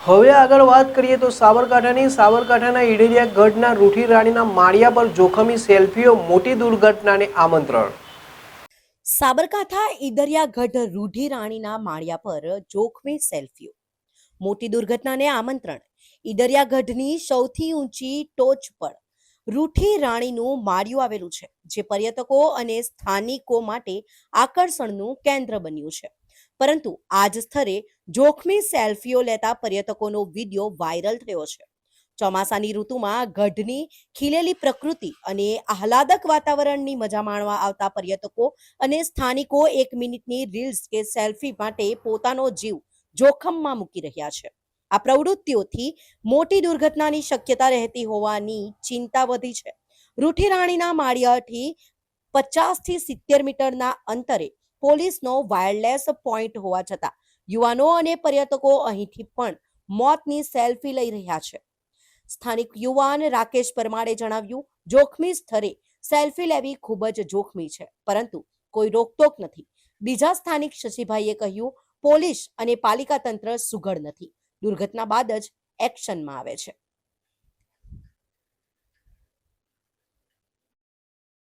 હવે આગળ વાત કરીએ તો સાબરકાંઠાના ઈડરિયા ગઢના રૂઠી રાણીના માળિયા પર જોખમી સેલ્ફીઓ મોટી દુર્ઘટનાને આમંત્રણ. સાબરકાંઠા ઈદરિયા ગઢ રૂઢી રાણીના માળિયા પર જોખમી સેલ્ફીઓ મોટી દુર્ઘટનાને આમંત્રણ. ઈદરિયા ગઢની સૌથી ઊંચી ટોચ પર રૂઠી રાણીનું માળિયું આવેલું છે, જે પર્યટકો અને સ્થાનિકો માટે આકર્ષણનું કેન્દ્ર બન્યું છે. પરંતુ આ જ સ્થળે જોખમી સેલ્ફીઓ લેતા પર્યટકોનો વિડીયો વાયરલ થયો છે. ચોમાસાની ઋતુમાં ગઢની ખીલેલી પ્રકૃતિ અને આહલાદક વાતાવરણની મજા માણવા આવતા પર્યટકો અને સ્થાનિકો 1 મિનિટની રીલ્સ કે સેલ્ફી માટે પોતાનો જીવ જોખમમાં મૂકી રહ્યા છે. આ પ્રવૃત્તિઓથી મોટી દુર્ઘટનાની શક્યતા રહેતી હોવાની ચિંતા વધી છે. રૂઠી રાણીના માળિયાથી 50 થી 70 મીટરના અંતરે પોલીસનો વાયરલેસ પોઈન્ટ હોવા છતાં યુવાનો અને પર્યટકો અહીંથી પણ મોતની સેલ્ફી લઈ રહ્યા છે. સ્થાનિક યુવાન રાકેશ પરમારે જણાવ્યું, જોખમી સ્થળે સેલ્ફી લેવી ખૂબ જ જોખમી છે, પરંતુ કોઈ રોકટોક નથી. બીજા સ્થાનિક શશીભાઈએ કહ્યું, પોલીસ અને પાલિકા તંત્ર સુઘડ નથી. દુર્ઘટના બાદ જ એક્શનમાં આવે છે.